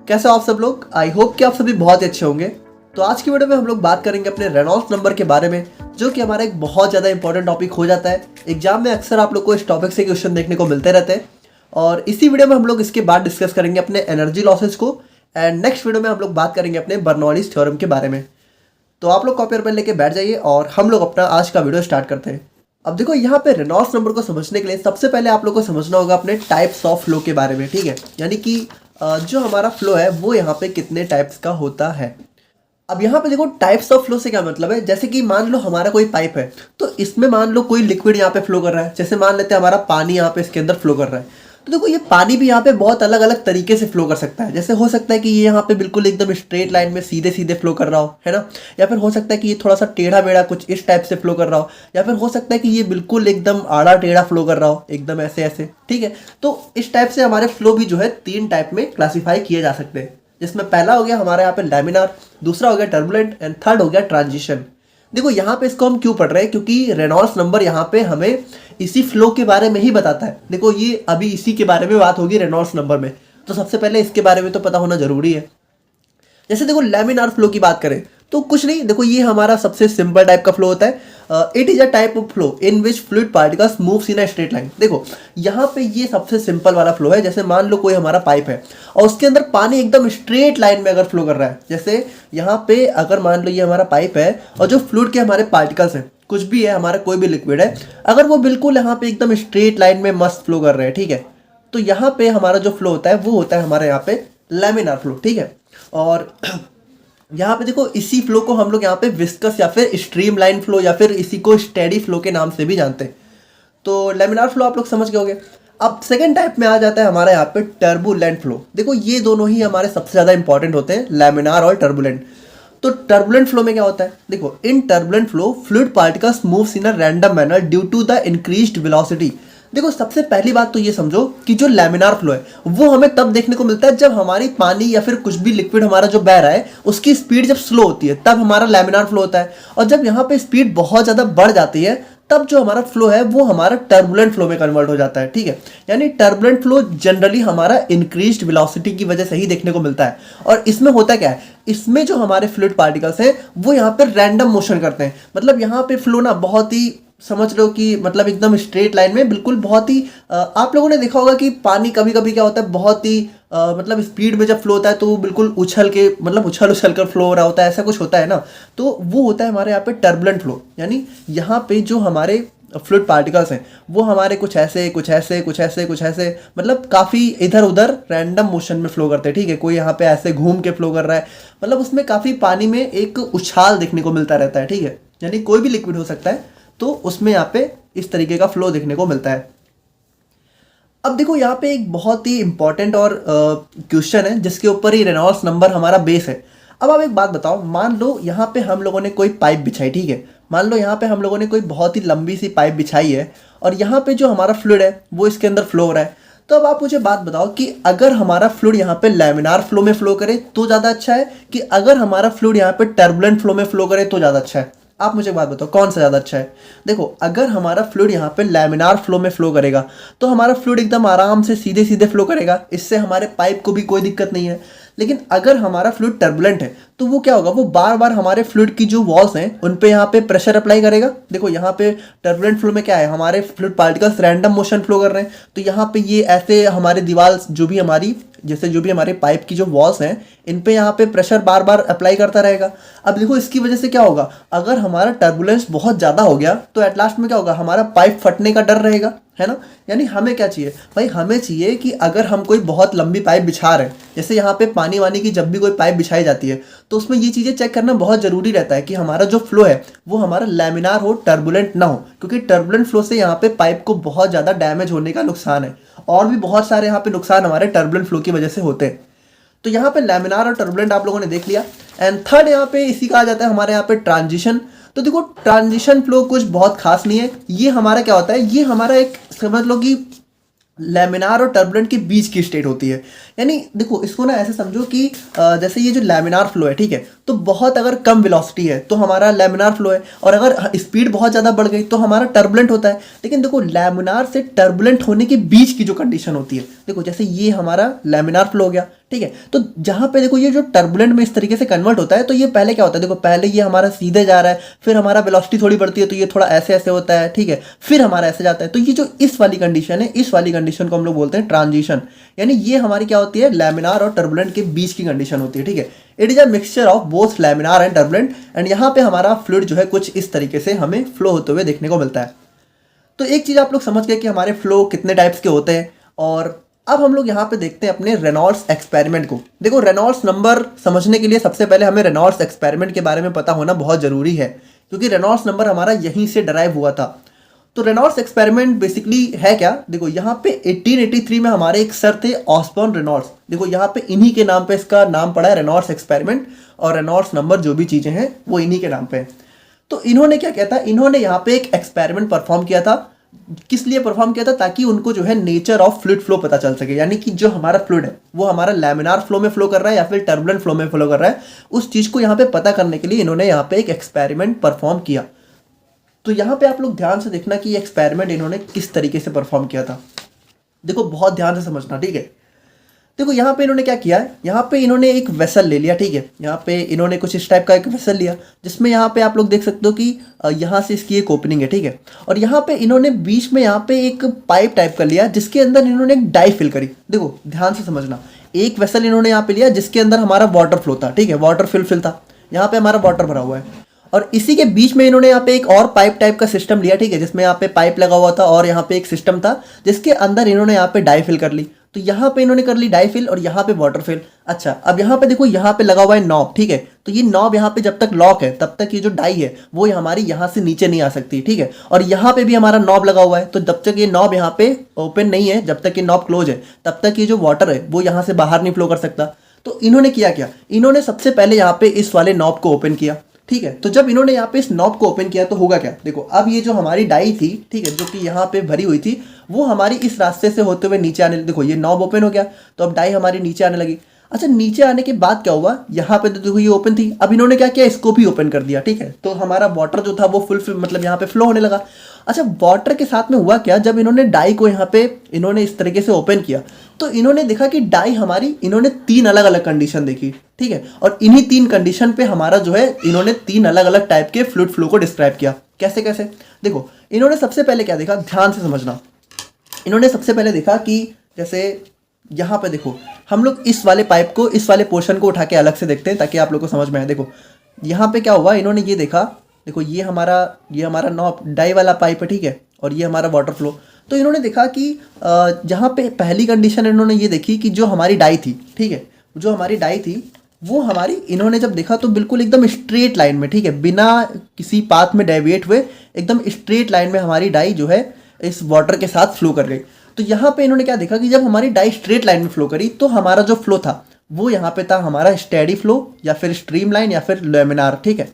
कैसे हो आप सब लोग। आई होप कि आप सभी बहुत अच्छे होंगे। तो आज की वीडियो में हम लोग बात करेंगे अपने रेनॉल्ड्स नंबर के बारे में, जो कि हमारा एक बहुत ज़्यादा इंपॉर्टेंट टॉपिक हो जाता है। एग्जाम में अक्सर आप लोग को इस टॉपिक से क्वेश्चन देखने को मिलते रहते हैं और इसी वीडियो में हम लोग इसके बाद डिस्कस करेंगे अपने एनर्जी लॉसेस को। एंड नेक्स्ट वीडियो में हम लोग बात करेंगे अपने बर्नौलीज थ्योरम के बारे में। तो आप लोग कॉपी और पेन लेके बैठ जाइए और हम लोग अपना आज का वीडियो स्टार्ट करते हैं। अब देखो, यहाँ पे रेनॉल्ड्स नंबर को समझने के लिए सबसे पहले आप लोग को समझना होगा अपने टाइप्स ऑफ फ्लो के बारे में, ठीक है। यानी कि जो हमारा फ्लो है वो यहाँ पे कितने टाइप्स का होता है। अब यहाँ पे देखो, टाइप्स ऑफ फ्लो से क्या मतलब है। जैसे कि मान लो हमारा कोई पाइप है, तो इसमें मान लो कोई लिक्विड यहाँ पे फ्लो कर रहा है। जैसे मान लेते हैं हमारा पानी यहाँ पे इसके अंदर फ्लो कर रहा है। तो देखो, ये पानी भी यहाँ पे बहुत अलग अलग तरीके से फ्लो कर सकता है। जैसे हो सकता है कि ये यहाँ पे बिल्कुल एकदम स्ट्रेट लाइन में सीधे सीधे फ्लो कर रहा हो, है ना। या फिर हो सकता है कि ये थोड़ा सा टेढ़ा मेढ़ा कुछ इस टाइप से फ्लो कर रहा हो। या फिर हो सकता है कि ये बिल्कुल एकदम आड़ा टेढ़ा फ्लो कर रहा हो, एकदम ऐसे ऐसे, ठीक है। तो इस टाइप से हमारे फ्लो भी जो है 3 टाइप में क्लासीफाई किए जा सकते हैं। जिसमें पहला हो गया हमारे यहाँ पे लैमिनार, दूसरा हो गया टर्बुलेंट एंड थर्ड हो गया ट्रांजिशन। देखो, यहाँ पे इसको हम क्यों पढ़ रहे हैं, क्योंकि रेनॉल्ड्स नंबर यहाँ पे हमें इसी फ्लो के बारे में ही बताता है। देखो, ये अभी इसी के बारे में बात होगी रेनॉल्ड्स नंबर में, तो सबसे पहले इसके बारे में तो पता होना जरूरी है। जैसे देखो, लैमिनार फ्लो की बात करें तो कुछ नहीं, देखो ये हमारा सबसे सिंपल टाइप का फ्लो होता है। It is a type of flow in which fluid particles moves in a straight line. देखो, यहाँ पे ये सबसे सिंपल वाला फ्लो है। जैसे मान लो कोई हमारा पाइप है और उसके अंदर पानी एकदम स्ट्रेट लाइन में अगर फ्लो कर रहा है। जैसे यहाँ पे अगर मान लो ये हमारा पाइप है और जो फ्लूइड के हमारे पार्टिकल्स हैं, कुछ भी है हमारा, कोई भी लिक्विड है, अगर वो बिल्कुल यहाँ पे एकदम स्ट्रेट लाइन में मस्त फ्लो कर रहे हैं, ठीक है, तो यहाँ पे हमारा जो फ्लो होता है वो होता है हमारे यहाँ पे लैमिनार फ्लो, ठीक है। और यहाँ पे देखो, इसी फ्लो को हम लोग यहाँ पे विस्कस या फिर स्ट्रीम लाइन फ्लो या फिर इसी को स्टेडी फ्लो के नाम से भी जानते हैं। तो लैमिनार फ्लो आप लोग समझ गए होंगे। अब सेकंड टाइप में आ जाता है हमारे यहाँ पे टर्बुलेंट फ्लो। देखो, ये दोनों ही हमारे सबसे ज़्यादा इंपॉर्टेंट होते हैं, लैमिनार और टर्बुलेंट। तो टर्बुलेंट फ्लो में क्या होता है, देखो, in turbulent flow fluid particles moves in a random manner due to the increased velocity. देखो, सबसे पहली बात तो ये समझो कि जो लैमिनार फ्लो है वो हमें तब देखने को मिलता है जब हमारी पानी या फिर कुछ भी लिक्विड हमारा जो बह रहा है उसकी स्पीड जब स्लो होती है, तब हमारा लैमिनार फ्लो होता है। और जब यहाँ पे स्पीड बहुत ज़्यादा बढ़ जाती है, तब जो हमारा फ्लो है वो हमारा टर्बुलेंट फ्लो में कन्वर्ट हो जाता है, ठीक है। यानी टर्बुलेंट फ्लो जनरली हमारा इंक्रीज्ड वेलोसिटी की वजह से ही देखने को मिलता है। और इसमें होता क्या है, इसमें जो हमारे फ्लूइड पार्टिकल्स हैं वो यहाँ पे रैंडम मोशन करते हैं। मतलब यहाँ पे फ्लो ना बहुत ही, समझ लो कि मतलब एकदम स्ट्रेट लाइन में बिल्कुल, बहुत ही आप लोगों ने देखा होगा कि पानी कभी कभी क्या होता है, बहुत ही मतलब स्पीड में जब फ्लो होता है तो वो बिल्कुल उछल के, मतलब उछल उछल कर फ्लो हो रहा होता है, ऐसा कुछ होता है ना। तो वो होता है हमारे यहाँ पे टर्बुलेंट फ्लो। यानी यहाँ पे जो हमारे फ्लूइड पार्टिकल्स हैं वो हमारे कुछ ऐसे कुछ ऐसे कुछ ऐसे कुछ ऐसे, मतलब काफ़ी इधर उधर रैंडम मोशन में फ्लो करते हैं, ठीक है। कोई यहाँ पे ऐसे घूम के फ्लो कर रहा है, मतलब उसमें काफ़ी पानी में एक उछाल देखने को मिलता रहता है, ठीक है। यानी कोई भी लिक्विड हो सकता है, तो उसमें यहाँ पे इस तरीके का फ्लो देखने को मिलता है। अब देखो, यहाँ पे एक बहुत ही इंपॉर्टेंट और क्वेश्चन है जिसके ऊपर ही रेनॉल्ड्स नंबर हमारा बेस है। अब आप एक बात बताओ, मान लो यहाँ पे हम लोगों ने कोई पाइप बिछाई, ठीक है। मान लो यहाँ पे हम लोगों ने कोई बहुत ही लंबी सी पाइप बिछाई है और यहाँ पे जो हमारा फ्लूइड है वो इसके अंदर फ्लो हो रहा है। तो अब आप मुझे बात बताओ कि अगर हमारा फ्लूइड यहाँ पे लैमिनार फ्लो में फ्लो करे तो ज़्यादा अच्छा है, कि अगर हमारा फ्लूइड यहाँ पे टर्बुलेंट फ्लो में फ्लो करे तो ज़्यादा अच्छा है। आप मुझे बात बताओ कौन सा ज़्यादा अच्छा है। देखो, अगर हमारा फ्लूइड यहाँ पे लैमिनार फ्लो में फ्लो करेगा तो हमारा फ्लूइड एकदम आराम से सीधे सीधे फ्लो करेगा, इससे हमारे पाइप को भी कोई दिक्कत नहीं है। लेकिन अगर हमारा फ्लूइड टर्बुलेंट है तो वो क्या होगा, वो बार बार हमारे फ्लूइड की जो वॉल्स हैं उन पे यहाँ पे प्रेशर अप्लाई करेगा। देखो, यहाँ पे टर्बुलेंट फ्लो में क्या है, हमारे fluid particles random motion flow कर रहे हैं, तो यहाँ पे ये ऐसे हमारे दीवार जो भी हमारी, जैसे जो भी हमारे पाइप की जो वॉल्स हैं, इन पे यहाँ पे प्रेशर बार बार अप्लाई करता रहेगा। अब देखो, इसकी वजह से क्या होगा, अगर हमारा टर्बुलेंस बहुत ज़्यादा हो गया तो एट लास्ट में क्या होगा, हमारा पाइप फटने का डर रहेगा, है ना। यानी हमें क्या चाहिए भाई, हमें चाहिए कि अगर हम कोई बहुत लंबी पाइप बिछा रहे हैं, जैसे यहाँ पे पानी वानी की जब भी कोई पाइप बिछाई जाती है तो उसमें ये चीज़ें चेक करना बहुत ज़रूरी रहता है कि हमारा जो फ्लो है वो हमारा लैमिनार हो, टर्बुलेंट ना हो। क्योंकि टर्बुलेंट फ्लो से यहाँ पे पाइप को बहुत ज़्यादा डैमेज होने का नुकसान है, और भी बहुत सारे यहाँ पे नुकसान हमारे टर्बुलेंट फ्लो की वजह से होते हैं। तो यहाँ पे लैमिनार और टर्बुलेंट आप लोगों ने देख लिया। एंड थर्ड यहाँ पे इसी का आ जाता है हमारे यहाँ पे ट्रांजिशन। तो देखो, ट्रांजिशन फ्लो कुछ बहुत खास नहीं है। ये हमारा क्या होता है, ये हमारा एक, समझ लो कि लैमिनार और टर्बुलेंट के बीच की स्टेट होती है। यानी देखो, इसको ना ऐसे समझो कि जैसे ये जो लैमिनार फ्लो है, ठीक है, तो बहुत अगर कम वेलोसिटी है तो हमारा लैमिनार फ्लो है, और अगर स्पीड बहुत ज़्यादा बढ़ गई तो हमारा टर्बुलेंट होता है। लेकिन देखो, लैमिनार से टर्बुलेंट होने के बीच की जो कंडीशन होती है, देखो जैसे ये हमारा लैमिनार फ्लो हो गया, ठीक है। तो जहाँ पे देखो ये जो टर्बुलेंट में इस तरीके से कन्वर्ट होता है, तो ये पहले क्या होता है, देखो पहले ये हमारा सीधे जा रहा है, फिर हमारा वेलोसिटी थोड़ी बढ़ती है तो ये थोड़ा ऐसे ऐसे होता है, ठीक है, फिर हमारा ऐसे जाता है। तो ये जो इस वाली कंडीशन है, इस वाली कंडीशन को हम लोग बोलते हैं ट्रांजिशन, यानी ये हमारी क्या होती है, लैमिनार और टर्बुलेंट के बीच की कंडीशन होती है, ठीक है। It is a mixture of both laminar and turbulent, and यहाँ पे हमारा फ्लूइड जो है कुछ इस तरीके से हमें फ्लो होते हुए देखने को मिलता है। तो एक चीज़ आप लोग समझ गए कि हमारे फ्लो कितने टाइप्स के होते हैं। और अब हम लोग यहाँ पे देखते हैं अपने रेनॉल्ड्स एक्सपेरिमेंट को। देखो रेनॉल्ड्स नंबर समझने के लिए सबसे पहले हमें रेनॉल्ड्स एक्सपेरिमेंट के बारे में पता होना बहुत ज़रूरी है, क्योंकि रेनॉल्ड्स नंबर हमारा यहीं से डराइव हुआ था। तो रेनॉल्ड्स एक्सपेरिमेंट बेसिकली है क्या, देखो यहाँ पे 1883 में हमारे एक सर थे ऑसबॉर्न रेनॉल्ड्स, देखो यहाँ पे इन्हीं के नाम पे इसका नाम पड़ा है रेनॉल्ड्स एक्सपेरिमेंट, और रेनॉल्ड्स नंबर जो भी चीज़ें हैं वो इन्हीं के नाम पे है। तो इन्होंने क्या किया था, इन्होंने यहाँ पे एक एक्सपेरिमेंट परफॉर्म किया था। किस लिए परफॉर्म किया था, ताकि उनको जो है नेचर ऑफ फ्लूइड फ्लो पता चल सके, यानी कि जो हमारा फ्लूइड है वो हमारा लैमिनार फ्लो में फ्लो कर रहा है या फिर टर्बुलेंट फ्लो में फ्लो कर रहा है, उस चीज़ को यहाँ पे पता करने के लिए इन्होंने यहाँ पे एक एक्सपेरिमेंट परफॉर्म किया। तो यहाँ पे आप लोग ध्यान से देखना कि ये एक्सपेरिमेंट इन्होंने किस तरीके से परफॉर्म किया था। देखो बहुत ध्यान से समझना, ठीक है। देखो यहाँ पे इन्होंने क्या किया है, यहाँ पे इन्होंने एक वेसल ले लिया, ठीक है। यहाँ पे इन्होंने कुछ इस टाइप का एक वेसल लिया, जिसमें यहाँ पे आप लोग देख सकते हो कि यहाँ से इसकी एक ओपनिंग है, ठीक है। और यहाँ पे इन्होंने बीच में यहाँ पे एक पाइप टाइप का लिया, जिसके अंदर इन्होंने एक डाई फिल करी। देखो ध्यान से समझना, एक वेसल इन्होंने यहाँ पे लिया जिसके अंदर हमारा वाटर फ्लो था, ठीक है, वाटर फिल था, यहाँ पे हमारा वाटर भरा हुआ है। और इसी के बीच में इन्होंने यहाँ पे एक और पाइप टाइप का सिस्टम लिया, ठीक है, जिसमें यहाँ पे पाइप लगा हुआ था और यहाँ पे एक सिस्टम था जिसके अंदर इन्होंने यहाँ पे डाई फिल कर ली। तो यहाँ पे इन्होंने कर ली डाई फिल और यहाँ पे वाटर फिल। अच्छा, अब यहाँ पे देखो, यहाँ पे लगा हुआ है नॉब, ठीक है। तो ये नॉब यहाँ पे जब तक लॉक है तब तक ये जो डाई है वो हमारी यहाँ से नीचे नहीं आ सकती, ठीक है। और यहाँ पे भी हमारा नॉब लगा हुआ है, तो जब तक ये नॉब यहाँ पे ओपन नहीं है, जब तक ये नॉब क्लोज है, तब तक ये जो वाटर है वो यहाँ से बाहर नहीं फ्लो कर सकता। तो इन्होंने क्या इन्होंने सबसे पहले यहाँ पे इस वाले नॉब को ओपन किया, ठीक है। तो जब इन्होंने यहाँ पे इस नॉब को ओपन किया तो होगा क्या, देखो अब ये जो हमारी डाई थी, ठीक है, जो कि यहाँ पे भरी हुई थी, वो हमारी इस रास्ते से होते हुए नीचे आने, देखो ये नॉब ओपन हो गया, तो अब डाई हमारी नीचे आने लगी। अच्छा, नीचे आने के बाद क्या हुआ, यहाँ पे तो देखो ये ओपन थी, अब इन्होंने क्या किया, इसको भी ओपन कर दिया, ठीक है। तो हमारा वाटर जो था वो फुल मतलब यहाँ पे फ्लो होने लगा। अच्छा, वाटर के साथ में हुआ क्या, जब इन्होंने डाई को यहाँ पे इन्होंने इस तरीके से ओपन किया तो इन्होंने देखा कि डाई हमारी, इन्होंने 3 अलग अलग कंडीशन देखी, ठीक है। और इन्हीं 3 कंडीशन पे हमारा जो है, इन्होंने 3 अलग अलग टाइप के फ्लूइड फ्लो को डिस्क्राइब किया। कैसे कैसे, देखो इन्होंने सबसे पहले क्या देखा, ध्यान से समझना। इन्होंने सबसे पहले देखा कि जैसे यहाँ पे देखो, हम लोग इस वाले पाइप को, इस वाले पोर्शन को उठा के अलग से देखते हैं ताकि आप लोग को समझ में आए। देखो यहाँ पे क्या हुआ, इन्होंने ये देखा, देखो ये हमारा नॉब डाई वाला पाइप है, ठीक है, और ये हमारा वाटर फ्लो। तो इन्होंने देखा कि जहाँ पे पहली कंडीशन इन्होंने ये देखी कि जो हमारी डाई थी, ठीक है, जो हमारी डाई थी वो हमारी, इन्होंने जब देखा तो बिल्कुल एकदम स्ट्रेट लाइन में, ठीक है, बिना किसी पाथ में डेविएट हुए एकदम स्ट्रेट लाइन में हमारी डाई जो है इस वाटर के साथ फ्लो कर गई। तो यहाँ पे इन्होंने क्या देखा कि जब हमारी डाई स्ट्रेट लाइन में फ्लो करी तो हमारा जो फ्लो था वो यहाँ पे था हमारा स्टेडी फ्लो या फिर स्ट्रीम लाइन या फिर लेमिनार, ठीक है।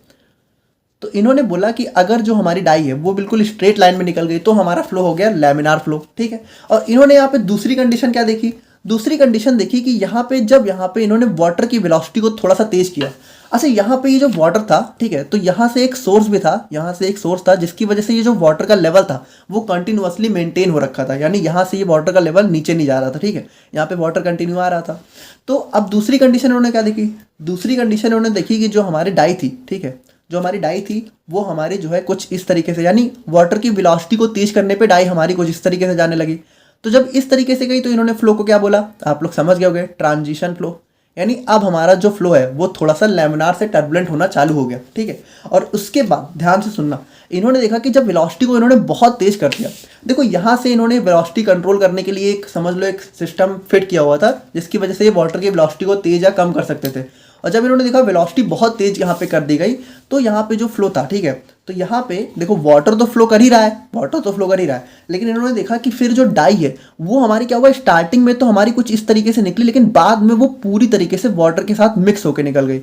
तो इन्होंने बोला कि अगर जो हमारी डाई है वो बिल्कुल स्ट्रेट लाइन में निकल गई तो हमारा फ्लो हो गया लैमिनार फ्लो, ठीक है। और इन्होंने यहाँ पे दूसरी कंडीशन क्या देखी, दूसरी कंडीशन देखी कि यहाँ पे जब यहाँ पे इन्होंने वाटर की वेलोसिटी को थोड़ा सा तेज किया। अच्छा, यहाँ पे ये जो वाटर था, ठीक है, तो यहाँ से एक सोर्स भी था, यहाँ से एक सोर्स था जिसकी वजह से ये जो वाटर का लेवल था वो कंटिन्यूअसली मेंटेन हो रखा था, यानी यहाँ से ये वाटर का लेवल नीचे नहीं जा रहा था, ठीक है, यहाँ पे वाटर कंटिन्यू आ रहा था। तो अब दूसरी कंडीशन उन्होंने क्या देखी, दूसरी कंडीशन उन्होंने देखी कि जो हमारी डाई थी, ठीक है, जो हमारी डाई थी वो हमारी जो है कुछ इस तरीके से, यानी वाटर की वेलोसिटी को तेज करने पे डाई हमारी कुछ इस तरीके से जाने लगी। तो जब इस तरीके से गई तो इन्होंने फ्लो को क्या बोला, आप लोग समझ गए होंगे, ट्रांजिशन फ्लो। यानी अब हमारा जो फ्लो है वो थोड़ा सा लैमिनार से टर्बुलेंट होना चालू हो गया, ठीक है। और उसके बाद ध्यान से सुनना, इन्होंने देखा कि जब वेलोसिटी को इन्होंने बहुत तेज कर दिया, देखो यहाँ से इन्होंने वेलोसिटी कंट्रोल करने के लिए एक, समझ लो, एक सिस्टम फिट किया हुआ था जिसकी वजह से ये वाटर की वेलोसिटी को तेज या कम कर सकते थे। और जब इन्होंने देखा वेलोसिटी बहुत तेज यहाँ पे कर दी गई तो यहाँ पे जो फ्लो था, ठीक है, तो यहाँ पे देखो वाटर तो फ्लो कर ही रहा है, वाटर तो फ्लो कर ही रहा है, लेकिन इन्होंने देखा कि फिर जो डाई है वो हमारी क्या हुआ, स्टार्टिंग में तो हमारी कुछ इस तरीके से निकली, लेकिन बाद में वो पूरी तरीके से वाटर के साथ मिक्स होकर निकल गई।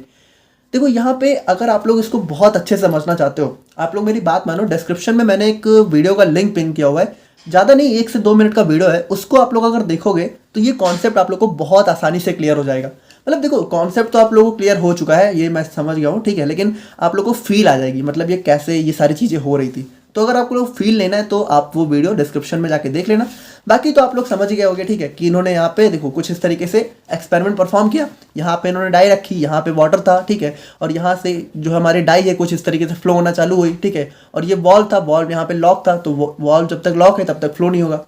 देखो यहाँ पे अगर आप लोग इसको बहुत अच्छे से समझना चाहते हो, आप लोग मेरी बात मानो, डिस्क्रिप्शन में मैंने एक वीडियो का लिंक पिन किया हुआ है, ज़्यादा नहीं, 1 से 2 मिनट का वीडियो है, उसको आप लोग अगर देखोगे तो ये कॉन्सेप्ट आप लोग को बहुत आसानी से क्लियर हो जाएगा। मतलब देखो कॉन्सेप्ट तो आप लोगों को क्लियर हो चुका है, ये मैं समझ गया हूँ, ठीक है, लेकिन आप लोग को फील आ जाएगी, मतलब ये कैसे ये सारी चीज़ें हो रही थी, तो अगर आपको फील लेना है तो आप वो वीडियो डिस्क्रिप्शन में जाके देख लेना। बाकी तो आप लोग समझ ही गए होंगे, ठीक है, कि इन्होंने यहाँ पे देखो कुछ इस तरीके से एक्सपेरिमेंट परफॉर्म किया। यहाँ पे इन्होंने डाई रखी, यहाँ पे वाटर था, ठीक है, और यहाँ से जो हमारी डाई है कुछ इस तरीके से फ्लो होना चालू हुई, ठीक है, और ये वॉल्व था, वॉल्व यहाँ पे लॉक था, तो वॉल्व जब तक लॉक है तब तक फ्लो नहीं होगा।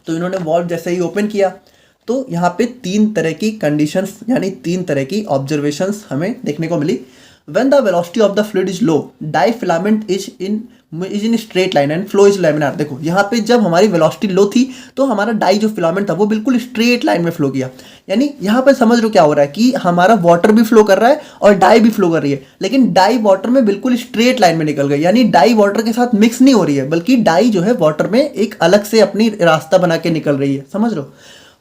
तो इन्होंने वॉल्व जैसे ही ओपन किया तो यहाँ पे 3 तरह की कंडीशंस यानी 3 तरह की ऑब्जर्वेशंस हमें देखने को मिली। When the velocity of the fluid is low, dye-filament is in straight line and flow is laminar। देखो यहाँ पे जब हमारी वेलोसिटी लो थी तो हमारा डाई जो फिलामेंट था वो बिल्कुल स्ट्रेट लाइन में फ्लो किया। यानी यहाँ पे समझ लो क्या हो रहा है कि हमारा वाटर भी फ्लो कर रहा है और डाई भी फ्लो कर रही है, लेकिन डाई वाटर में बिल्कुल स्ट्रेट लाइन में निकल गई। यानी डाई वाटर के साथ मिक्स नहीं हो रही है, बल्कि डाई जो है वाटर में एक अलग से अपनी रास्ता बना के निकल रही है, समझ लो।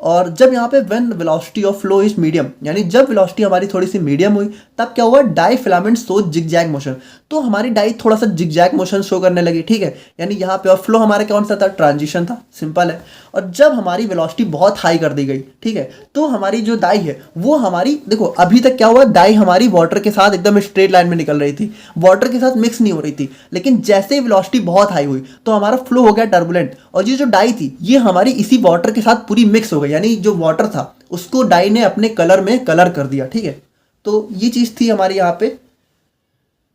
और जब यहाँ पे when velocity of flow is medium, यानी जब वेलोसिटी हमारी थोड़ी सी मीडियम हुई तब क्या हुआ, dye filament show zigzag motion. तो हमारी डाई थोड़ा सा जिगजैग मोशन शो करने लगी, ठीक है। यानी यहाँ पे और फ्लो हमारा कौन सा था, ट्रांजिशन था, सिंपल है। और जब हमारी वेलोसिटी बहुत हाई कर दी गई, ठीक है, तो हमारी जो डाई है वो हमारी, देखो अभी तक क्या हुआ, डाई हमारी वाटर के साथ एकदम स्ट्रेट लाइन में निकल रही थी, वाटर के साथ मिक्स नहीं हो रही थी। लेकिन जैसे ही वेलोसिटी बहुत हाई हुई तो हमारा फ्लो हो गया टर्बुलेंट, और ये जो डाई थी ये हमारी इसी वाटर के साथ पूरी मिक्स हो गई। यानी जो वाटर था उसको डाई ने अपने कलर में कलर कर दिया, ठीक है। तो ये चीज़ थी हमारी यहाँ पे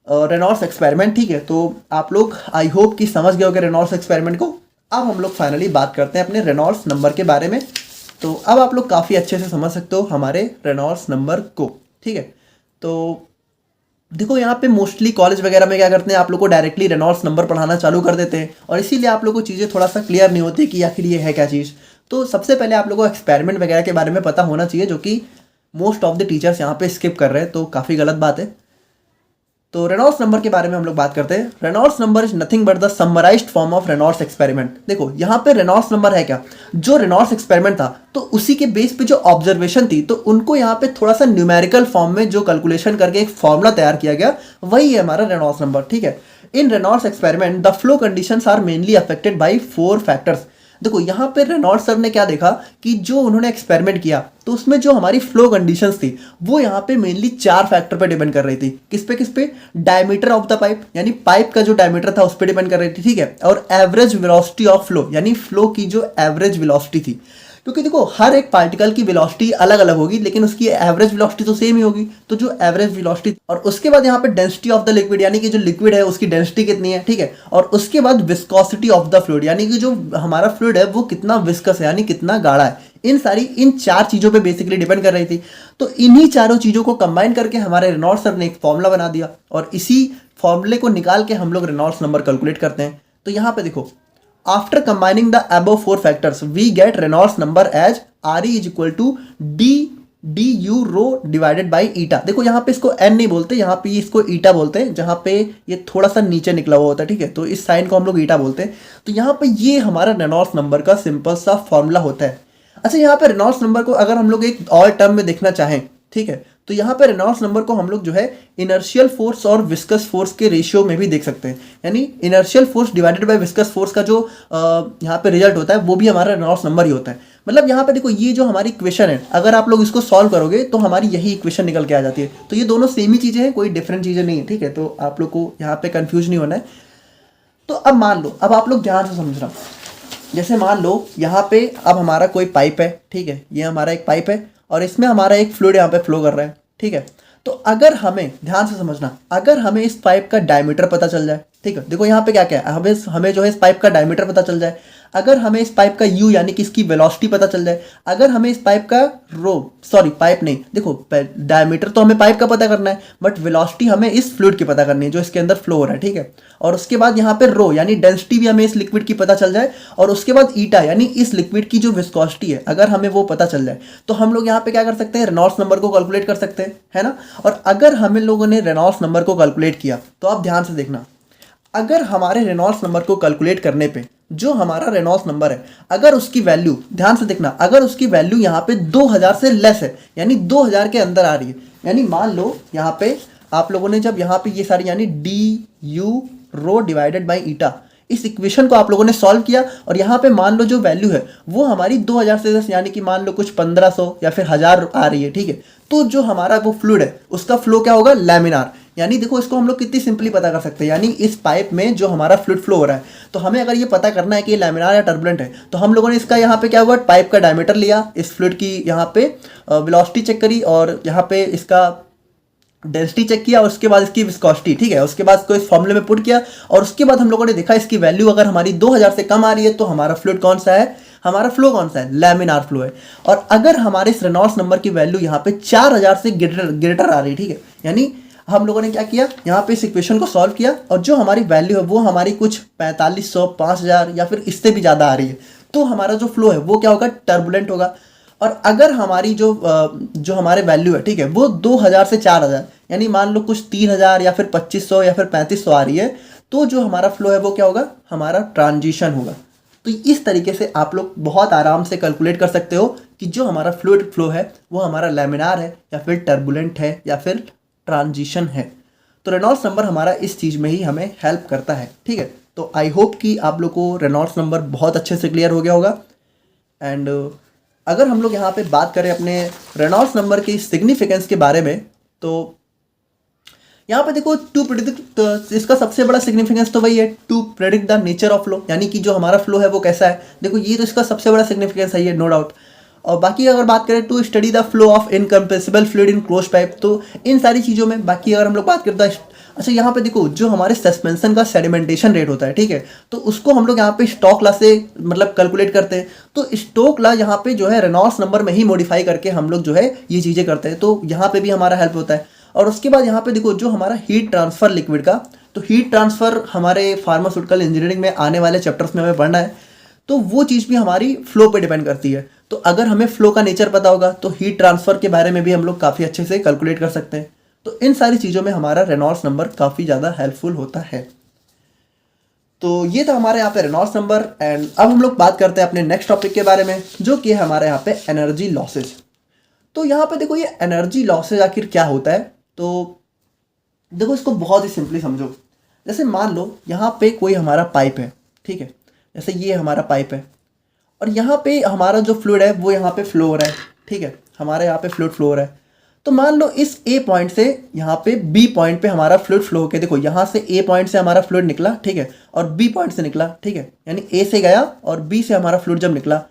रेनॉल्ड्स एक्सपेरिमेंट, ठीक है। तो आप लोग आई होप कि समझ गए होंगे रेनॉल्ड्स एक्सपेरिमेंट को। अब हम लोग फाइनली बात करते हैं अपने रेनॉल्ड्स नंबर के बारे में। तो अब आप लोग काफ़ी अच्छे से समझ सकते हो हमारे रेनॉल्ड्स नंबर को, ठीक है। तो देखो यहाँ पे मोस्टली कॉलेज वगैरह में क्या करते हैं, आप लोग को डायरेक्टली रेनॉल्ड्स नंबर पढ़ाना चालू कर देते हैं, और इसीलिए आप लोग को चीज़ें थोड़ा सा क्लियर नहीं होती कि आखिर ये है क्या चीज़। तो सबसे पहले आप लोगों को एक्सपेरिमेंट वगैरह के बारे में पता होना चाहिए, जो कि मोस्ट ऑफ द टीचर्स यहाँ पे स्किप कर रहे हैं, तो काफ़ी गलत बात है। तो रेनॉल्ड्स नंबर के बारे में हम लोग बात करते हैं। Reynolds number is nothing but the summarised form of Reynolds experiment. देखो यहाँ पे रेनॉल्ड्स नंबर है क्या, जो रेनॉल्ड्स एक्सपेरिमेंट था तो उसी के बेस पे जो ऑब्जर्वेशन थी तो उनको यहाँ पे थोड़ा सा न्यूमेरिकल फॉर्म में जो कैलकुलेशन करके एक फॉर्मूला तैयार किया गया, वही है हमारा रेनॉल्ड्स नंबर, ठीक है। In Reynolds experiment the flow conditions are mainly affected by 4 factors. देखो यहाँ पे रेनॉल्ड्स सर ने क्या देखा कि जो उन्होंने एक्सपेरिमेंट किया तो उसमें जो हमारी फ्लो कंडीशंस थी वो यहाँ पे मेनली 4 फैक्टर पे डिपेंड कर रही थी। किस पे डायमीटर ऑफ द पाइप, यानी पाइप का जो डायमीटर था उस पर डिपेंड कर रही थी, ठीक है। और एवरेज वेलोसिटी ऑफ फ्लो, यानी फ्लो की जो एवरेज वेलोसिटी थी, क्योंकि देखो हर एक पार्टिकल की वेलोसिटी अलग अलग होगी लेकिन उसकी एवरेज वेलोसिटी तो सेम ही होगी। तो जो एवरेज वेलोसिटी, और उसके बाद यहाँ पे डेंसिटी ऑफ द लिक्विड, यानी कि जो लिक्विड है उसकी डेंसिटी कितनी है, ठीक है। और उसके बाद विस्कोसिटी ऑफ द फ्लूइड, यानी कि जो हमारा फ्लूइड है वो कितना विस्कस है, यानी कितना गाढ़ा है। इन 4 चीज़ों पे बेसिकली डिपेंड कर रही थी। तो इन्हीं चारों चीज़ों को कंबाइन करके हमारे रेनॉल्ड्स सर ने एक फॉर्मूला बना दिया, और इसी फॉर्मूले को निकाल के हम लोग रेनॉल्ड्स नंबर कैलकुलेट करते हैं। तो यहाँ पे देखो, after combining the above 4 factors we get Reynolds number as RE is equal to du rho divided by eta। देखो यहाँ पे इसको n नहीं बोलते, यहाँ पे इसको ईटा बोलते हैं, जहाँ पे ये थोड़ा सा नीचे निकला हुआ होता है, ठीक है। तो इस साइन को हम लोग ईटा बोलते हैं। तो यहाँ पे ये हमारा रेनॉल्ड्स नंबर का सिंपल सा फॉर्मूला होता है। अच्छा, यहाँ पे रेनॉल्ड्स नंबर को अगर हम लोग एक और टर्म में देखना चाहें, ठीक है, तो यहाँ पे रेनॉल्ड्स नंबर को हम लोग जो है इनर्शियल फोर्स और विस्कस फोर्स के रेशियो में भी देख सकते हैं। यानी inertial force divided by viscous force का जो यहाँ पे रिजल्ट होता है वो भी हमारा रेनॉल्ड्स नंबर ही होता है। मतलब यहाँ पे देखो ये जो हमारी इक्वेशन है, अगर आप लोग इसको सॉल्व करोगे तो हमारी यही इक्वेशन निकल के आ जाती है। तो ये दोनों सेम ही चीज़ें हैं, कोई डिफरेंट चीज़ें नहीं है, ठीक है। तो आप लोग को यहाँ पे कन्फ्यूज नहीं होना है। तो अब मान लो, अब आप लोग ध्यान से समझना, जैसे मान लो यहाँ पे अब हमारा कोई पाइप है, ठीक है, ये हमारा एक पाइप है और इसमें हमारा एक फ्लूइड यहाँ पे फ्लो कर रहा है, ठीक है। तो अगर हमें, ध्यान से समझना, अगर हमें इस पाइप का डायमीटर पता चल जाए, ठीक है, देखो यहाँ पे क्या क्या है, हमें जो है इस पाइप का डायमीटर पता चल जाए, अगर हमें इस पाइप का यू यानी कि इसकी वेलोसिटी पता चल जाए, अगर हमें इस पाइप का पाइप नहीं, देखो डायमीटर तो हमें पाइप का पता करना है, बट वेलोसिटी हमें इस फ्लूइड की पता करनी है जो इसके अंदर फ्लो हो रहा है, ठीक है। और उसके बाद यहाँ पे रो यानी डेंसिटी भी हमें इस लिक्विड की पता चल जाए, और उसके बाद ईटा यानी इस लिक्विड की जो विस्कोसिटी है अगर हमें वो पता चल जाए, तो हम लोग यहाँ पे क्या कर सकते हैं, रेनॉल्ड्स नंबर को कैलकुलेट कर सकते हैं, है ना। और अगर हम लोगों ने रेनॉल्ड्स नंबर को कैलकुलेट किया तो आप ध्यान से देखना, अगर हमारे रेनॉल्ड्स नंबर को कैलकुलेट करने पे जो हमारा रेनॉल्ड्स नंबर है, अगर उसकी वैल्यू, ध्यान से देखना, अगर उसकी वैल्यू यहाँ पे 2000 से लेस है, यानी 2000 के अंदर आ रही है, यानी मान लो यहाँ पे आप लोगों ने जब यहाँ पे ये सारी यानी d u rho divided by eta, इस इक्वेशन को आप लोगों ने सॉल्व किया, और यहाँ पे मान लो जो वैल्यू है वो हमारी 2000 से 10 यानी कि मान लो कुछ 1500 या फिर 1000 आ रही है, ठीक है। तो जो हमारा वो फ्लूइड है उसका फ्लो क्या होगा, लैमिनार, यानी देखो इसको हम लोग कितनी सिंपली पता कर सकते हैं, यानी इस पाइप में जो हमारा फ्लूइड फ्लो हो रहा है, तो हमें अगर ये पता करना है कि ये लैमिनार या टर्बुलेंट है, तो हम लोगों ने इसका यहाँ पे क्या हुआ, पाइप का डायमीटर लिया, इस फ्लूइड की यहाँ पे वेलोसिटी चेक करी और यहाँ पे इसका डेंसिटी चेक किया और उसके बाद इसकी विस्कोसिटी, ठीक है, उसके बाद इसको इस फॉर्मूले में पुट किया और उसके बाद हम लोगों ने देखा इसकी वैल्यू अगर हमारी 2000 से कम आ रही है तो हमारा फ्लूइड कौन सा है, हमारा फ्लो कौन सा है, लैमिनार फ्लो है। और अगर हमारे इस रेनॉल्ड्स नंबर की वैल्यू यहाँ पे 4000 से ग्रेटर आ रही है, ठीक है, यानी हम लोगों ने क्या किया, यहाँ पे इस इक्वेशन को सॉल्व किया और जो हमारी वैल्यू है वो हमारी कुछ 4500, 5000 या फिर इससे भी ज़्यादा आ रही है, तो हमारा जो फ्लो है वो क्या होगा, टर्बुलेंट होगा। और अगर हमारी जो हमारे वैल्यू है, ठीक है, वो 2000 से 4000 यानी मान लो कुछ 3000 या फिर 2500 या फिर 3500 आ रही है, तो जो हमारा फ्लो है वो क्या होगा, हमारा ट्रांजिशन होगा। तो इस तरीके से आप लोग बहुत आराम से कैलकुलेट कर सकते हो कि जो हमारा फ्लूइड फ्लो है वो हमारा लैमिनार है या फिर टर्बुलेंट है या फिर ट्रांजिशन है। तो रेनॉल्ड्स नंबर हमारा इस चीज़ में ही हमें हेल्प करता है, ठीक है। तो आई होप कि आप लोग को रेनॉल्ड्स नंबर बहुत अच्छे से क्लियर हो गया होगा। एंड अगर हम लोग यहाँ पे बात करें अपने रेनॉल्ड्स नंबर की सिग्निफिकेंस के बारे में, तो यहाँ पे देखो टू प्रेडिक्ट, इसका सबसे बड़ा सिग्निफिकेंस तो वही है, to predict the nature of flow, यानी कि जो हमारा फ्लो है वो कैसा है। देखो ये तो इसका सबसे बड़ा सिग्निफिकेंस है, ये नो डाउट। और बाकी अगर बात करें to study the flow of incompressible fluid in close pipe, तो इन सारी चीज़ों में बाकी अगर हम लोग बात करें तो अच्छा यहाँ पे देखो जो हमारे सस्पेंशन का सेडिमेंटेशन रेट होता है, ठीक है, तो उसको हम लोग यहाँ पे स्टोक लॉ से मतलब कैलकुलेट करते हैं। तो स्टोक लॉ यहाँ पे जो है रेनॉल्ड्स नंबर में ही मॉडिफाई करके हम लोग जो है ये चीज़ें करते हैं, तो यहाँ पे भी हमारा हेल्प होता है। और उसके बाद यहाँ पे देखो जो हमारा हीट ट्रांसफ़र लिक्विड का, तो हीट ट्रांसफ़र हमारे फार्मास्यूटिकल इंजीनियरिंग में आने वाले चैप्टर्स में हमें पढ़ना है, तो वो चीज़ भी हमारी फ्लो पे डिपेंड करती है। तो अगर हमें फ्लो का नेचर पता होगा तो हीट ट्रांसफ़र के बारे में भी हम लोग काफ़ी अच्छे से कैलकुलेट कर सकते हैं। तो इन सारी चीज़ों में हमारा रेनॉल्ड्स नंबर काफ़ी ज़्यादा हेल्पफुल होता है। तो ये था हमारे यहाँ पे रेनॉल्ड्स नंबर। एंड अब हम लोग बात करते हैं अपने नेक्स्ट टॉपिक के बारे में, जो कि है हमारे यहाँ पे एनर्जी लॉसेज। तो यहाँ पे देखो ये एनर्जी लॉसेज आखिर क्या होता है, तो देखो इसको बहुत ही सिंपली समझो। जैसे मान लो यहाँ पे कोई हमारा पाइप है, ठीक है, जैसे ये हमारा पाइप है और यहाँ पे हमारा जो फ्लूइड है वो यहाँ पे फ्लो हो रहा है, ठीक है, हमारे यहाँ पे फ्लूइड फ्लो हो रहा है। तो मान लो इस ए पॉइंट से यहाँ पे बी पॉइंट पे हमारा फ्लूइड फ्लो होके, देखो यहाँ से ए पॉइंट से हमारा फ्लूइड निकला, ठीक है, और बी पॉइंट से निकला, ठीक है, यानी ए से गया और बी से हमारा फ्लूइड जब निकला,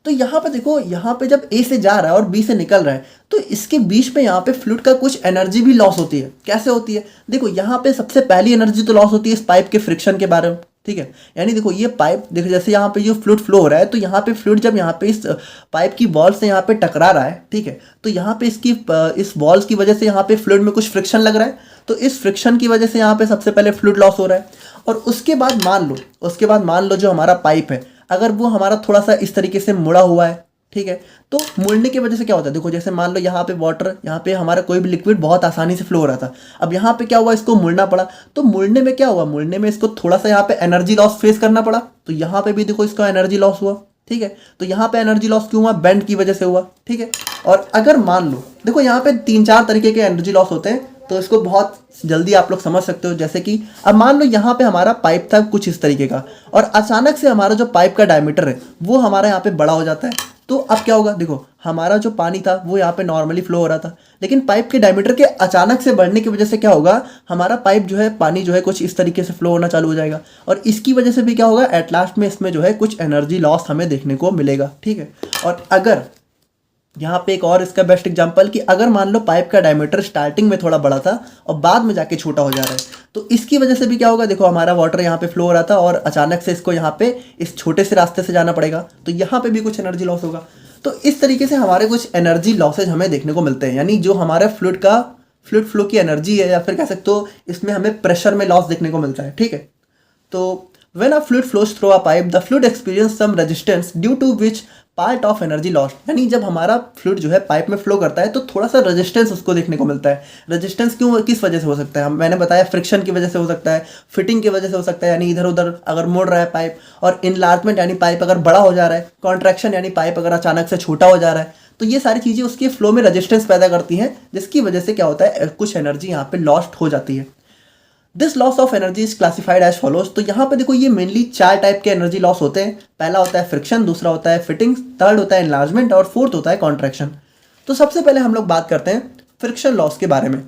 तो यहाँ पे देखो यहाँ पे जब ए से जा रहा है और बी से निकल रहा है, तो इसके बीच में यहाँ पे फ्लूइड का कुछ एनर्जी भी लॉस होती है। कैसे होती है, देखो यहाँ पे सबसे पहली एनर्जी तो लॉस होती है इस पाइप के फ्रिक्शन के बारे में, ठीक है, यानी देखो ये पाइप, देखो जैसे यहाँ पे जो फ्लूइड फ्लो हो रहा है, तो यहाँ पे फ्लूइड जब यहाँ पे इस पाइप की वॉल से यहाँ पे टकरा रहा है, ठीक है, तो यहाँ पे इसकी इस वॉल्स की वजह से यहाँ पे फ्लूइड में कुछ फ्रिक्शन लग रहा है, तो इस फ्रिक्शन की वजह से यहाँ पे सबसे पहले फ्लूइड लॉस हो रहा है। और उसके बाद मान लो जो हमारा पाइप है अगर वो हमारा थोड़ा सा इस तरीके से मुड़ा हुआ है, ठीक है, तो मुड़ने की वजह से क्या होता है, देखो जैसे मान लो यहाँ पे वाटर, यहाँ पे हमारा कोई भी लिक्विड बहुत आसानी से फ्लो हो रहा था, अब यहाँ पे क्या हुआ, इसको मुड़ना पड़ा, तो मुड़ने में क्या हुआ, मुड़ने में इसको थोड़ा सा यहाँ पे एनर्जी लॉस फेस करना पड़ा, तो यहाँ पे भी देखो इसका एनर्जी लॉस हुआ, ठीक है, तो यहाँ पे एनर्जी लॉस क्यों हुआ, बेंड की वजह से हुआ, ठीक है। और अगर मान लो देखो यहाँ पे 3-4 तरीके के एनर्जी लॉस होते हैं, तो इसको बहुत जल्दी आप लोग समझ सकते हो। जैसे कि अब मान लो यहाँ पे हमारा पाइप था कुछ इस तरीके का और अचानक से हमारा जो पाइप का डायमीटर है वो हमारा यहाँ पे बड़ा हो जाता है, तो अब क्या होगा, देखो हमारा जो पानी था वो यहाँ पे नॉर्मली फ्लो हो रहा था, लेकिन पाइप के डायमीटर के अचानक से बढ़ने की वजह से क्या होगा, हमारा पाइप जो है पानी जो है कुछ इस तरीके से फ्लो होना चालू हो जाएगा और इसकी वजह से भी क्या होगा, एट लास्ट में इसमें जो है कुछ एनर्जी लॉस हमें देखने को मिलेगा, ठीक है। और अगर यहाँ पे एक और इसका बेस्ट एग्जांपल कि अगर मान लो पाइप का डायमीटर स्टार्टिंग में थोड़ा बड़ा था और बाद में जाके छोटा हो जा रहा है, तो इसकी वजह से भी क्या होगा, देखो हमारा वाटर यहाँ पे फ्लो हो रहा था और अचानक से इसको यहाँ पे इस छोटे से रास्ते से जाना पड़ेगा, तो यहाँ पे भी कुछ एनर्जी लॉस होगा। तो इस तरीके से हमारे कुछ एनर्जी लॉसेज हमें देखने को मिलते हैं, यानी जो हमारे फ्लूइड फ्लो की एनर्जी है या फिर कह सकते हो इसमें हमें प्रेशर में लॉस देखने को मिलता है, ठीक है। तो when a fluid flows through a pipe, the fluid experience some resistance due to which part of energy lost, यानी जब हमारा फ्लूइड जो है पाइप में फ्लो करता है तो थोड़ा सा रेजिस्टेंस उसको देखने को मिलता है। रेजिस्टेंस क्यों, किस वजह से हो सकता है, मैंने बताया फ्रिक्शन की वजह से हो सकता है, फिटिंग की वजह से हो सकता है, यानी इधर उधर अगर मुड़ रहा है पाइप, और इनलार्जमेंट यानी पाइप अगर बड़ा हो जा रहा है, कॉन्ट्रैक्शन यानी पाइप अगर अचानक से छोटा हो जा रहा है, तो ये सारी चीज़ें उसके फ्लो में रेजिस्टेंस पैदा करती हैं, जिसकी वजह से क्या होता है, कुछ एनर्जी यहाँ पे लॉस्ट हो जाती है। This loss of energy is classified as follows. तो यहाँ पे देखो ये मेनली 4 टाइप के एनर्जी लॉस होते हैं। पहला होता है फ्रिक्शन, दूसरा होता है फिटिंग, थर्ड होता है एनलार्जमेंट और फोर्थ होता है कॉन्ट्रैक्शन। तो सबसे पहले हम लोग बात करते हैं फ्रिक्शन लॉस के बारे में।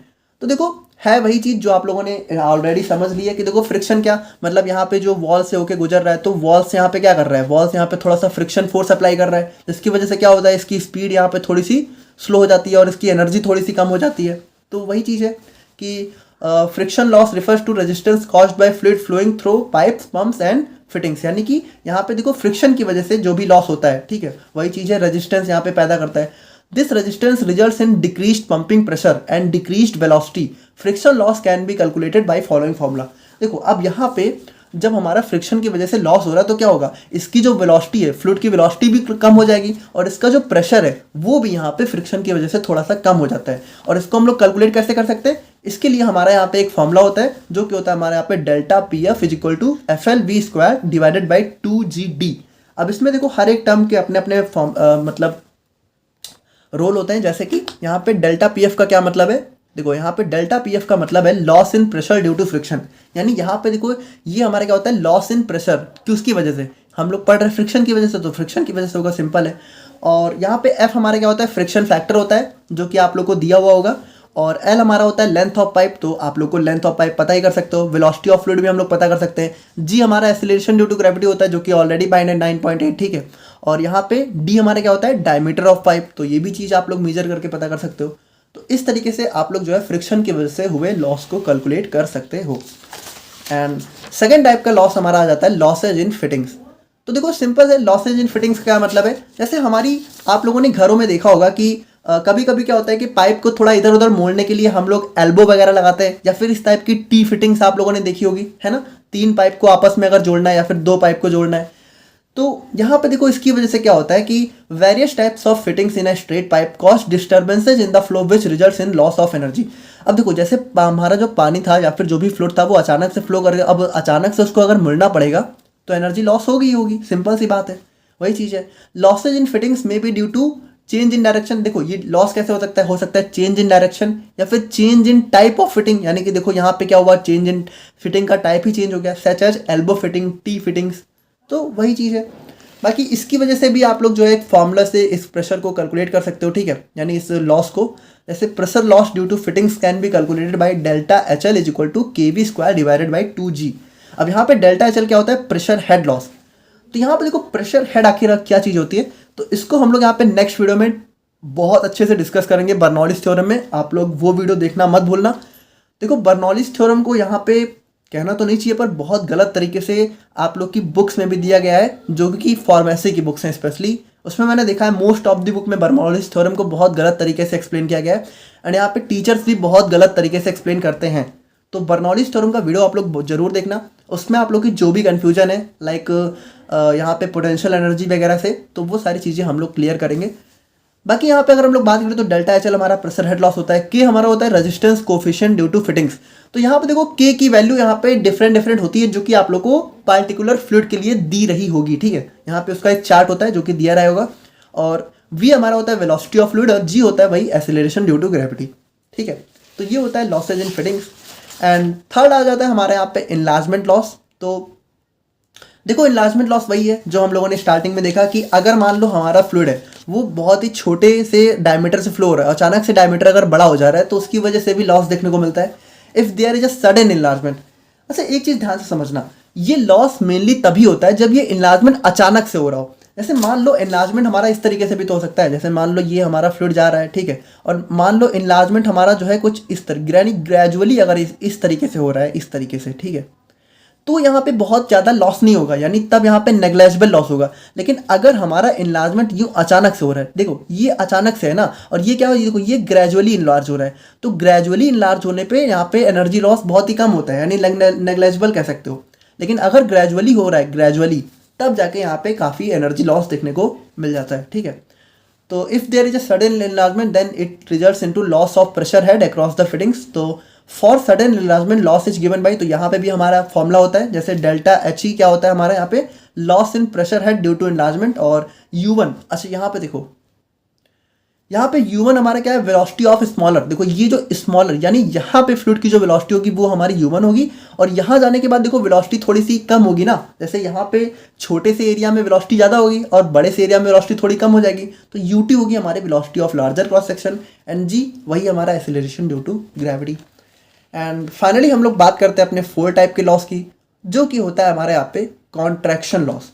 तो देखो है वही चीज़ जो आप लोगों ने ऑलरेडी समझ ली है कि देखो फ्रिक्शन क्या मतलब यहाँ पे जो वॉल से होके गुजर रहा है तो वॉल से यहाँ पे क्या कर रहा है, वॉल से यहाँ पे थोड़ा सा फ्रिक्शन फोर्स अप्लाई कर रहा है, जिसकी वजह से क्या होता है, इसकी स्पीड यहाँ पे थोड़ी सी स्लो हो जाती है और इसकी एनर्जी थोड़ी सी कम हो जाती है। तो वही चीज़ है कि friction loss refers to resistance caused by fluid flowing through pipes pumps and fittings, यानी कि यहाँ पे देखो फ्रिक्शन की वजह से जो भी लॉस होता है, ठीक है, वही चीज़ है रेजिस्टेंस यहाँ पे पैदा करता है। This resistance results in decreased pumping pressure and decreased velocity. Friction loss can be calculated by following formula. देखो अब यहाँ पे जब हमारा फ्रिक्शन की वजह से लॉस हो रहा है तो क्या होगा, इसकी जो वेलोसिटी है, फ्लूइड की वेलोसिटी भी कम हो जाएगी और इसका जो प्रेशर है वो भी यहाँ पे फ्रिक्शन की वजह से थोड़ा सा कम हो जाता है। और इसको हम लोग कैलकुलेट कैसे कर सकते हैं, इसके लिए हमारा यहाँ पे एक फॉर्मूला होता है जो कि होता है हमारे यहाँ पे delta P F is equal to F L V square divided by 2GD। अब इसमें देखो हर एक टर्म के अपने अपने मतलब रोल होते हैं, जैसे कि यहाँ पे डेल्टा पी एफ का क्या मतलब है, देखो यहाँ पे डेल्टा पी एफ का मतलब है loss in pressure due to friction, यानी यहाँ पे देखो ये हमारे क्या होता है लॉस इन प्रेशर, किसकी वजह से, हम लोग पढ़ रहे हैं फ्रिक्शन की वजह से, तो फ्रिक्शन की वजह से होगा, सिंपल है। और यहाँ पे एफ हमारे क्या होता है फ्रिक्शन फैक्टर होता है जो कि आप लोग को दिया हुआ होगा, और एल हमारा होता है लेंथ ऑफ पाइप, तो आप लोग को लेंथ ऑफ पाइप पता ही कर सकते हो। वेलोसिटी ऑफ फ्लूइड भी हम लोग पता कर सकते हैं। जी हमारा एक्सीलरेशन ड्यू टू ग्रेविटी होता है जो कि ऑलरेडी बाइंड है 9.8, ठीक है। और यहाँ पे डी हमारा क्या होता है डायमीटर ऑफ पाइप, तो ये भी चीज़ आप लोग मेजर करके पता कर सकते हो। तो इस तरीके से आप लोग जो है फ्रिक्शन की वजह से हुए लॉस को कैलकुलेट कर सकते हो। एंड सेकेंड टाइप का लॉस हमारा आ जाता है लॉसेज इन फिटिंग्स। तो देखो सिंपल है, लॉसेज इन फिटिंग्स का क्या मतलब है, जैसे हमारी आप लोगों ने घरों में देखा होगा कि कभी कभी क्या होता है कि पाइप को थोड़ा इधर उधर मोड़ने के लिए हम लोग एल्बो वगैरह लगाते हैं, या फिर इस टाइप की टी फिटिंग्स आप लोगों ने देखी होगी, है ना, 3 पाइप को आपस में अगर जोड़ना है या फिर 2 पाइप को जोड़ना है। तो यहाँ पे देखो इसकी वजह से क्या होता है कि various types of fittings in a straight pipe cause disturbances in the flow which results in loss of energy. अब देखो जैसे हमारा जो पानी था या फिर जो भी फ्लूइड था वो अचानक से फ्लो करेगा, अब अचानक से उसको अगर मुड़ना पड़ेगा तो एनर्जी लॉस होगी होगी, सिंपल सी बात है। वही चीज़ है लॉसेज इन फिटिंग्स में be due to change in direction. देखो ये लॉस कैसे हो सकता है चेंज इन डायरेक्शन या फिर change in type of fitting, यानी कि देखो यहाँ पे क्या हुआ चेंज इन फिटिंग का टाइप ही चेंज हो गया, such as elbow fitting, T fittings. तो वही चीज़ है। बाकी इसकी वजह से भी आप लोग जो है एक फार्मूला से इस प्रेशर को कैलकुलेट कर सकते हो, ठीक है, यानी इस लॉस को, जैसे pressure loss due to fittings can be calculated by delta H L is equal to K V square divided by 2G। अब यहाँ पे डेल्टा एच एल क्या होता है प्रेशर हेड लॉस। तो यहाँ पे देखो प्रेशर हेड आखिर क्या चीज़ होती है, तो इसको हम लोग यहाँ पे नेक्स्ट वीडियो में बहुत अच्छे से डिस्कस करेंगे बर्नौलीज थ्योरम में, आप लोग वो वीडियो देखना मत भूलना। देखो बर्नौलीज थ्योरम को यहाँ पे कहना तो नहीं चाहिए पर बहुत गलत तरीके से आप लोग की बुक्स में भी दिया गया है, जो कि फार्मेसी की बुक्स हैं स्पेशली, उसमें मैंने देखा है मोस्ट ऑफ द बुक में बर्नौलीज थ्योरम को बहुत गलत तरीके से एक्सप्लेन किया गया है, एंड यहाँ पे टीचर्स भी बहुत गलत तरीके से एक्सप्लेन करते हैं। तो बर्नौलीज थ्योरम का वीडियो आप लोग जरूर देखना, उसमें आप लोग की जो भी कन्फ्यूजन है लाइक यहाँ पे पोटेंशियल एनर्जी वगैरह से, तो वो सारी चीज़ें हम लोग क्लियर करेंगे। बाकी यहाँ पे अगर हम लोग बात करें तो डेल्टा एच एल हमारा प्रेशर हेड लॉस होता है, के हमारा होता है resistance coefficient due to fittings. तो यहाँ पे देखो के की वैल्यू यहाँ पे डिफरेंट होती है जो कि आप लोग को पार्टिकुलर फ्लूइड के लिए दी रही होगी, ठीक है। यहाँ पे उसका एक चार्ट होता है जो कि दिया रहा होगा, और वी हमारा होता है वेलोसिटी ऑफ फ्लूइड और जी होता है वही एक्सीलरेशन ड्यू टू ग्रेविटी, ठीक है। तो ये होता है losses in fittings. And third आ जाता है हमारे यहाँ पे इनलार्जमेंट लॉस। तो देखो इनलार्जमेंट लॉस वही है जो हम लोगों ने स्टार्टिंग में देखा कि अगर मान लो हमारा फ्लूइड है वो बहुत ही छोटे से डायमीटर से फ्लो हो रहा है, अचानक से डायमीटर अगर बड़ा हो जा रहा है तो उसकी वजह से भी लॉस देखने को मिलता है if there is a sudden enlargement. अच्छा एक चीज़ ध्यान से समझना, ये लॉस मेनली तभी होता है जब ये इनलार्जमेंट अचानक से हो रहा हो। जैसे मान लो इनलार्जमेंट हमारा इस तरीके से भी तो हो सकता है, जैसे मान लो ये हमारा फ्लूइड जा रहा है, ठीक है, और मान लो इनलार्जमेंट हमारा जो है कुछ इस तरह यानी ग्रेजुअली अगर इस तरीके से हो रहा है, इस तरीके से, ठीक है, तो यहाँ पे बहुत ज़्यादा लॉस नहीं होगा, यानी तब यहाँ पे नेग्लेजिबल लॉस होगा। लेकिन अगर हमारा इनलार्जमेंट यूँ अचानक से हो रहा है, देखो ये अचानक से है ना, और ये क्या हो, देखो ये ग्रेजुअली इनलार्ज हो रहा है, तो ग्रेजुअली इनलार्ज होने पे यहाँ पे एनर्जी लॉस बहुत ही कम होता है, यानी नेग्लेजिबल कह सकते हो। लेकिन अगर ग्रेजुअली हो रहा है, ग्रेजुअली, तब जाके यहाँ पे काफ़ी एनर्जी लॉस देखने को मिल जाता है, ठीक है। तो if there is a sudden enlargement then it results into loss of pressure head across the fittings. तो for sudden enlargement loss is given by, तो यहाँ पे भी हमारा फॉर्मूला होता है, जैसे डेल्टा एच ई क्या होता है हमारा यहाँ पे loss in pressure head due to enlargement, और U1, अच्छा यहाँ पे देखो, यहाँ पे U1 हमारा क्या है वेलोसिटी ऑफ स्मॉलर। देखो ये जो स्मॉलर यानी यहाँ पे फ्लूइड की जो वेलोसिटी होगी वो हमारी U1 होगी, और यहाँ जाने के बाद देखो वेलोसिटी थोड़ी सी कम होगी ना, जैसे यहाँ पे छोटे से एरिया में वेलोसिटी ज़्यादा होगी और बड़े से एरिया में वेलोसिटी थोड़ी कम हो जाएगी, तो UT होगी हमारी velocity of larger cross section, and G वही हमारा acceleration due to gravity. And finally हम लोग बात करते हैं अपने 4 टाइप के लॉस की, जो कि होता है हमारे यहाँ पे कॉन्ट्रैक्शन लॉस।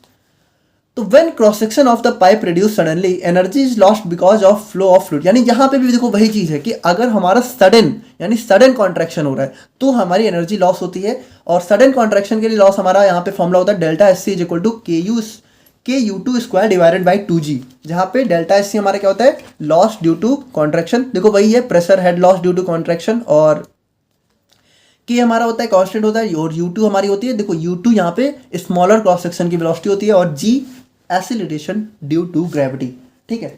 तो when cross section of the pipe reduce suddenly energy is lost because of flow of fluid, यानी यहाँ पे भी देखो वही चीज़ है कि अगर हमारा सडन कॉन्ट्रैक्शन हो रहा है तो हमारी एनर्जी लॉस होती है। और सडन कॉन्ट्रैक्शन के लिए लॉस हमारा यहाँ पे फॉर्मूला होता है delta S C is equal to K U two square divided by 2g, जहाँ पे डेल्टा एस सी हमारा क्या होता है, लॉस ड्यू टू कॉन्ट्रैक्शन। देखो वही है, pressure head loss due to contraction, और के हमारा होता है कांस्टेंट होता है, और U2 हमारी होती है, देखो U2 यहाँ पे स्मॉलर क्रॉस सेक्शन की वेलोसिटी होती है, और G acceleration due to gravity. ठीक है,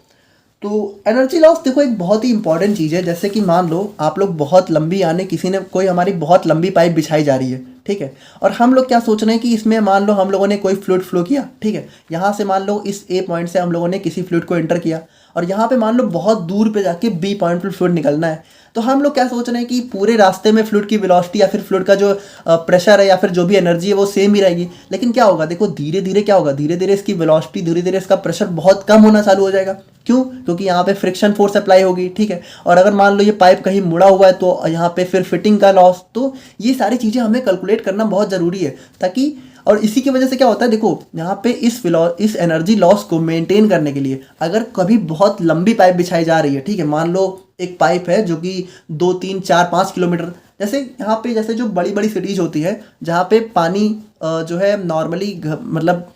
तो एनर्जी लॉस देखो एक बहुत ही इंपॉर्टेंट चीज़ है। जैसे कि मान लो आप लोग बहुत लंबी, यानी किसी ने कोई हमारी बहुत लंबी पाइप बिछाई जा रही है, ठीक है, और हम लोग क्या सोच रहे हैं कि इसमें मान लो हम लोगों ने कोई फ्लूइड फ्लो किया, ठीक है, यहाँ से मान लो इस ए पॉइंट से हम लोगों ने किसी फ्लूइड को एंटर किया, और यहाँ पे मान लो बहुत दूर पे जाके बी पॉइंट पर फ्लूइड निकलना है। तो हम लोग क्या सोच रहे हैं कि पूरे रास्ते में फ्लूइड की वेलोसिटी या फिर फ्लूइड का जो प्रेशर है या फिर जो भी एनर्जी है वो सेम ही रहेगी। लेकिन क्या होगा, देखो धीरे धीरे क्या होगा, धीरे धीरे इसकी वेलोसिटी, धीरे धीरे इसका प्रेशर बहुत कम होना चालू हो जाएगा। क्यों? क्योंकि यहाँ पे फ्रिक्शन फोर्स अप्लाई होगी, ठीक है। और अगर मान लो ये पाइप कहीं मुड़ा हुआ है तो यहाँ पे फिर फिटिंग का लॉस। तो ये सारी चीज़ें हमें कैलकुलेट करना बहुत ज़रूरी है, ताकि, और इसी की वजह से क्या होता है, देखो यहाँ पे इस एनर्जी लॉस को मेंटेन करने के लिए अगर कभी बहुत लंबी पाइप बिछाई जा रही है, ठीक है, मान लो एक पाइप है जो कि 2, 3, 4, 5 किलोमीटर, जैसे यहाँ पे जैसे जो बड़ी बड़ी सिटीज़ होती है जहाँ पे पानी जो है नॉर्मली मतलब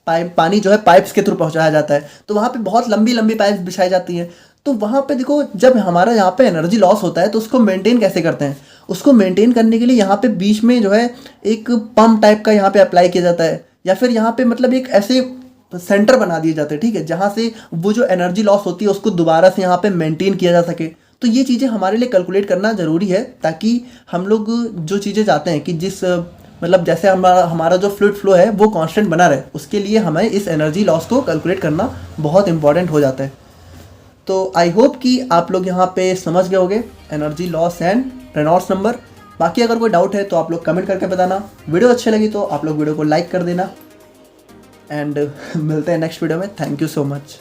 पानी जो है पाइप्स के थ्रू पहुँचाया जाता है, तो वहाँ पे बहुत लंबी लंबी पाइप्स बिछाई जाती हैं। तो वहाँ पे देखो जब हमारा यहाँ पे एनर्जी लॉस होता है तो उसको मेंटेन कैसे करते हैं, उसको मेंटेन करने के लिए यहाँ पे बीच में जो है एक पंप टाइप का यहाँ पे अप्लाई किया जाता है, या फिर यहाँ पे मतलब एक ऐसे सेंटर बना दिए जाते हैं, ठीक है, जहाँ से वो जो एनर्जी लॉस होती है उसको दोबारा से यहाँ पे मेंटेन किया जा सके। तो ये चीज़ें हमारे लिए कैलकुलेट करना ज़रूरी है, ताकि हम लोग जो चीज़ें चाहते हैं कि जिस मतलब जैसे हमारा जो फ्लूइड फ्लो है वो कांस्टेंट बना रहे, उसके लिए हमें इस एनर्जी लॉस को कैलकुलेट करना बहुत इंपॉर्टेंट हो जाता है। तो आई होप कि आप लोग यहाँ पे समझ गए होंगे energy loss and Reynolds number. बाकी अगर कोई डाउट है तो आप लोग कमेंट करके बताना। वीडियो अच्छी लगी तो आप लोग वीडियो को लाइक कर देना, एंड मिलते हैं नेक्स्ट वीडियो में। Thank you so much.